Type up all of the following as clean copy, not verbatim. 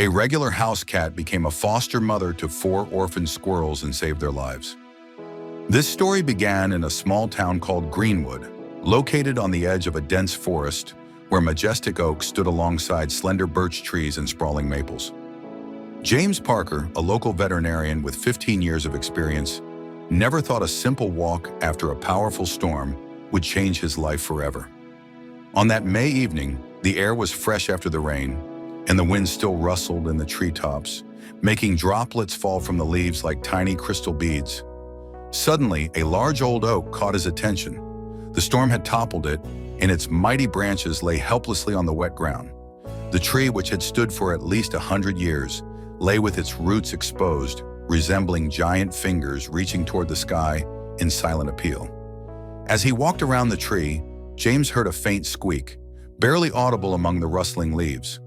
A regular house cat became a foster mother to 4 orphaned squirrels and saved their lives. This story began in a small town called Greenwood, located on the edge of a dense forest where majestic oaks stood alongside slender birch trees and sprawling maples. James Parker, a local veterinarian with 15 years of experience, never thought a simple walk after a powerful storm would change his life forever. On that May evening, the air was fresh after the rain, and the wind still rustled in the treetops, making droplets fall from the leaves like tiny crystal beads. Suddenly, a large old oak caught his attention. The storm had toppled it, and its mighty branches lay helplessly on the wet ground. The tree, which had stood for at least 100 years, lay with its roots exposed, resembling giant fingers reaching toward the sky in silent appeal. As he walked around the tree, James heard a faint squeak, barely audible among the rustling leaves.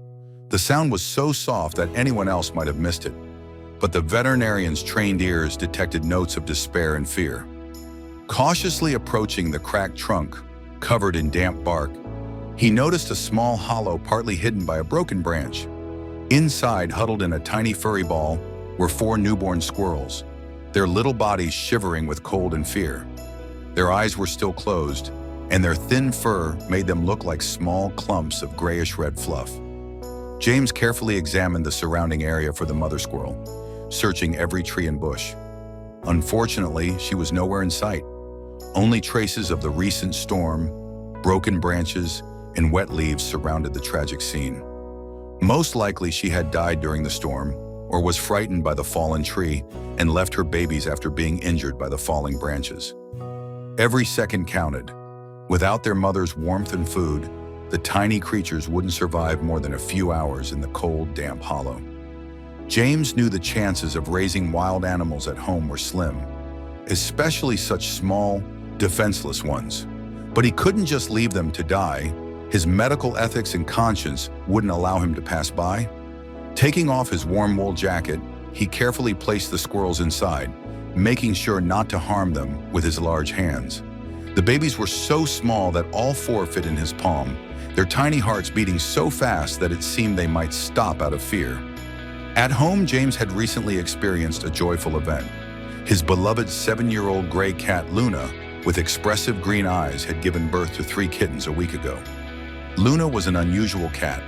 The sound was so soft that anyone else might have missed it, but the veterinarian's trained ears detected notes of despair and fear. Cautiously approaching the cracked trunk, covered in damp bark, he noticed a small hollow partly hidden by a broken branch. Inside, huddled in a tiny furry ball, were 4 newborn squirrels, their little bodies shivering with cold and fear. Their eyes were still closed, and their thin fur made them look like small clumps of grayish-red fluff. James carefully examined the surrounding area for the mother squirrel, searching every tree and bush. Unfortunately, she was nowhere in sight. Only traces of the recent storm, broken branches, and wet leaves surrounded the tragic scene. Most likely she had died during the storm, or was frightened by the fallen tree and left her babies after being injured by the falling branches. Every second counted. Without their mother's warmth and food, the tiny creatures wouldn't survive more than a few hours in the cold, damp hollow. James knew the chances of raising wild animals at home were slim, especially such small, defenseless ones. But he couldn't just leave them to die. His medical ethics and conscience wouldn't allow him to pass by. Taking off his warm wool jacket, he carefully placed the squirrels inside, making sure not to harm them with his large hands. The babies were so small that all 4 fit in his palm, their tiny hearts beating so fast that it seemed they might stop out of fear. At home, James had recently experienced a joyful event. His beloved 7-year-old gray cat, Luna, with expressive green eyes, had given birth to 3 kittens a week ago. Luna was an unusual cat,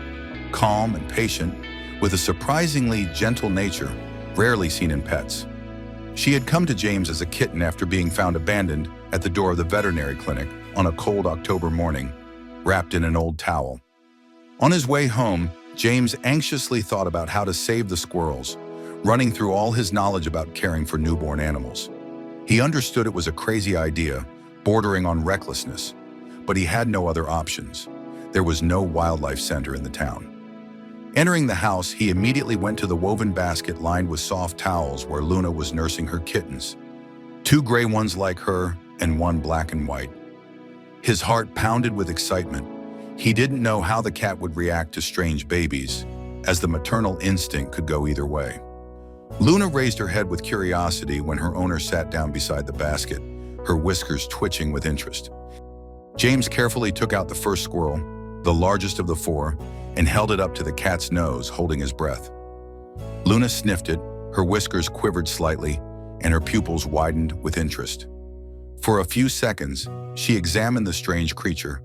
calm and patient, with a surprisingly gentle nature, rarely seen in pets. She had come to James as a kitten after being found abandoned at the door of the veterinary clinic on a cold October morning, wrapped in an old towel. On his way home, James anxiously thought about how to save the squirrels, running through all his knowledge about caring for newborn animals. He understood it was a crazy idea, bordering on recklessness, but he had no other options. There was no wildlife center in the town. Entering the house, he immediately went to the woven basket lined with soft towels where Luna was nursing her kittens, 2 gray ones like her and 1 black and white. His heart pounded with excitement. He didn't know how the cat would react to strange babies, as the maternal instinct could go either way. Luna raised her head with curiosity when her owner sat down beside the basket, her whiskers twitching with interest. James carefully took out the first squirrel, the largest of the 4, and held it up to the cat's nose, holding his breath. Luna sniffed it, her whiskers quivered slightly, and her pupils widened with interest. For a few seconds, she examined the strange creature.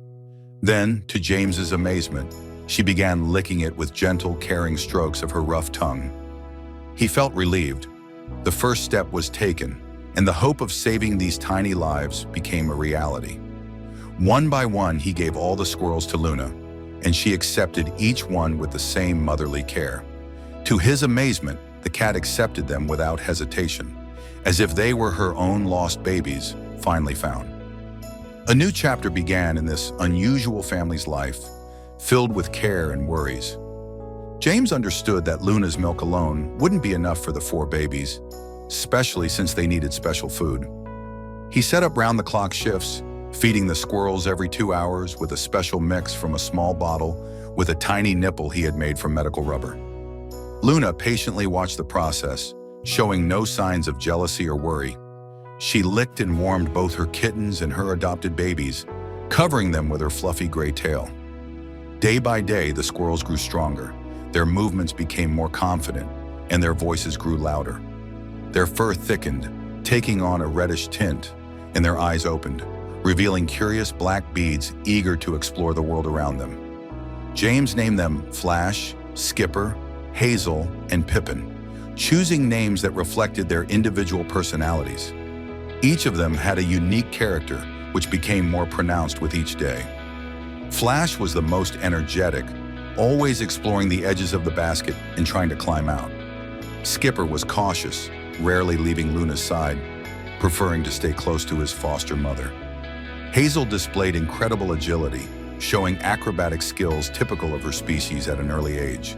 Then, to James's amazement, she began licking it with gentle, caring strokes of her rough tongue. He felt relieved. The first step was taken, and the hope of saving these tiny lives became a reality. One by one, he gave all the squirrels to Luna, and she accepted each one with the same motherly care. To his amazement, the cat accepted them without hesitation, as if they were her own lost babies, finally found. A new chapter began in this unusual family's life, filled with care and worries. James understood that Luna's milk alone wouldn't be enough for the 4 babies, especially since they needed special food. He set up round-the-clock shifts, feeding the squirrels every 2 hours with a special mix from a small bottle with a tiny nipple he had made from medical rubber. Luna patiently watched the process, showing no signs of jealousy or worry. She licked and warmed both her kittens and her adopted babies, covering them with her fluffy gray tail. Day by day, the squirrels grew stronger, Their movements became more confident, and their voices grew louder. Their fur thickened, taking on a reddish tint, and their eyes opened, revealing curious black beads eager to explore the world around them. James named them Flash, Skipper, Hazel, and Pippin, choosing names that reflected their individual personalities. Each of them had a unique character, which became more pronounced with each day. Flash was the most energetic, always exploring the edges of the basket and trying to climb out. Skipper was cautious, rarely leaving Luna's side, preferring to stay close to his foster mother. Hazel displayed incredible agility, showing acrobatic skills typical of her species at an early age.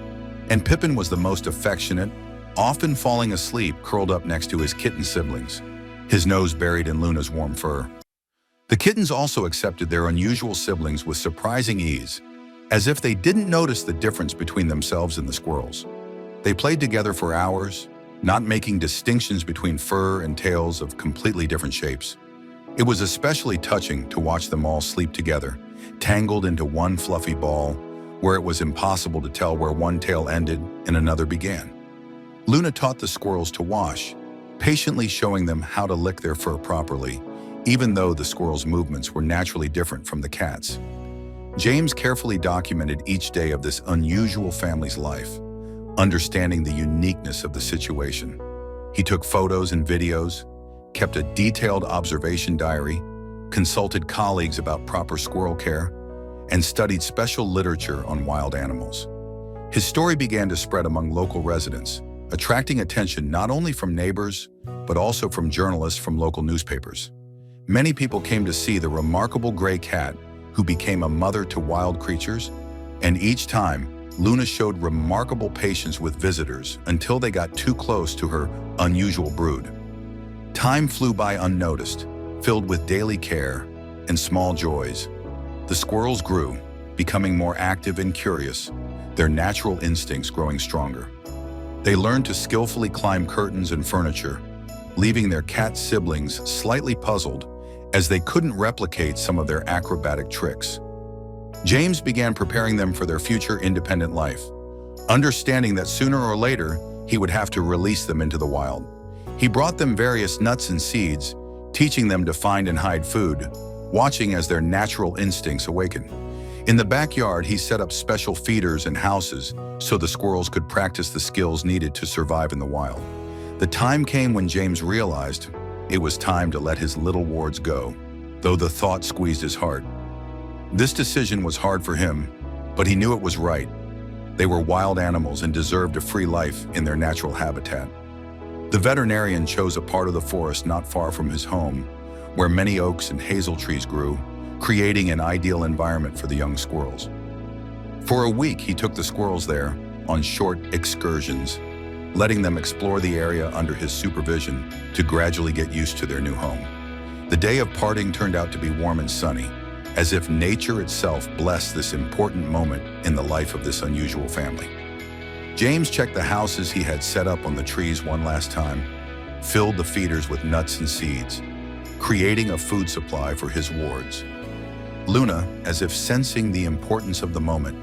And Pippin was the most affectionate, often falling asleep curled up next to his kitten siblings, his nose buried in Luna's warm fur. The kittens also accepted their unusual siblings with surprising ease, as if they didn't notice the difference between themselves and the squirrels. They played together for hours, not making distinctions between fur and tails of completely different shapes. It was especially touching to watch them all sleep together, tangled into one fluffy ball, where it was impossible to tell where one tail ended and another began. Luna taught the squirrels to wash, patiently showing them how to lick their fur properly, even though the squirrels' movements were naturally different from the cats. James carefully documented each day of this unusual family's life, understanding the uniqueness of the situation. He took photos and videos, kept a detailed observation diary, consulted colleagues about proper squirrel care, and studied special literature on wild animals. His story began to spread among local residents, attracting attention not only from neighbors, but also from journalists from local newspapers. Many people came to see the remarkable gray cat who became a mother to wild creatures, and each time, Luna showed remarkable patience with visitors until they got too close to her unusual brood. Time flew by unnoticed, filled with daily care and small joys. The squirrels grew, becoming more active and curious, their natural instincts growing stronger. They learned to skillfully climb curtains and furniture, leaving their cat siblings slightly puzzled as they couldn't replicate some of their acrobatic tricks. James began preparing them for their future independent life, understanding that sooner or later he would have to release them into the wild. He brought them various nuts and seeds, teaching them to find and hide food, watching as their natural instincts awakened. In the backyard, he set up special feeders and houses so the squirrels could practice the skills needed to survive in the wild. The time came when James realized it was time to let his little wards go, though the thought squeezed his heart. This decision was hard for him, but he knew it was right. They were wild animals and deserved a free life in their natural habitat. The veterinarian chose a part of the forest not far from his home, where many oaks and hazel trees grew, creating an ideal environment for the young squirrels. For a week, he took the squirrels there on short excursions, letting them explore the area under his supervision to gradually get used to their new home. The day of parting turned out to be warm and sunny, as if nature itself blessed this important moment in the life of this unusual family. James checked the houses he had set up on the trees one last time, filled the feeders with nuts and seeds, creating a food supply for his wards. Luna, as if sensing the importance of the moment,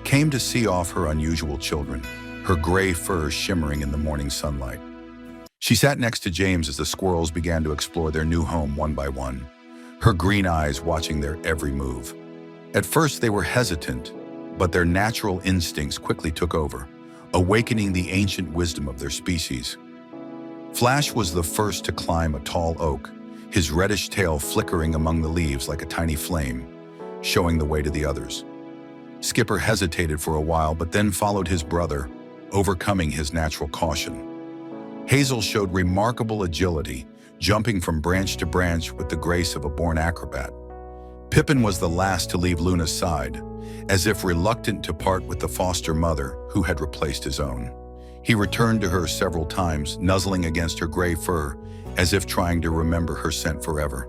came to see off her unusual children, her gray fur shimmering in the morning sunlight. She sat next to James as the squirrels began to explore their new home one by one, her green eyes watching their every move. At first, they were hesitant, but their natural instincts quickly took over, awakening the ancient wisdom of their species. Flash was the first to climb a tall oak, his reddish tail flickering among the leaves like a tiny flame, showing the way to the others. Skipper hesitated for a while, but then followed his brother, overcoming his natural caution. Hazel showed remarkable agility, jumping from branch to branch with the grace of a born acrobat. Pippin was the last to leave Luna's side, as if reluctant to part with the foster mother who had replaced his own. He returned to her several times, nuzzling against her gray fur, as if trying to remember her scent forever.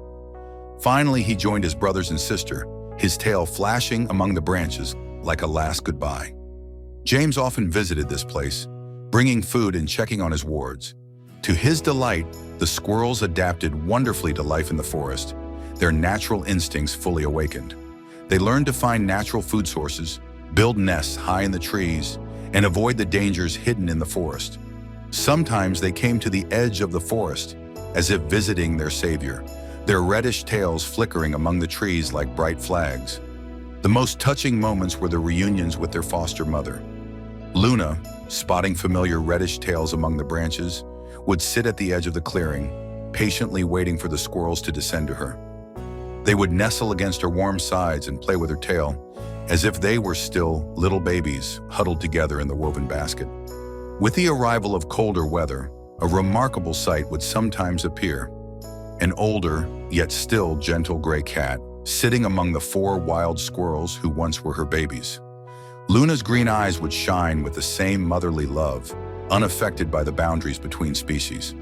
Finally, he joined his brothers and sister, his tail flashing among the branches like a last goodbye. James often visited this place, bringing food and checking on his wards. To his delight, the squirrels adapted wonderfully to life in the forest, their natural instincts fully awakened. They learned to find natural food sources, build nests high in the trees, and avoid the dangers hidden in the forest. Sometimes they came to the edge of the forest, as if visiting their savior, their reddish tails flickering among the trees like bright flags. The most touching moments were the reunions with their foster mother. Luna, spotting familiar reddish tails among the branches, would sit at the edge of the clearing, patiently waiting for the squirrels to descend to her. They would nestle against her warm sides and play with her tail, as if they were still little babies huddled together in the woven basket. With the arrival of colder weather, a remarkable sight would sometimes appear. An older, yet still gentle gray cat, sitting among the 4 wild squirrels who once were her babies. Luna's green eyes would shine with the same motherly love, unaffected by the boundaries between species.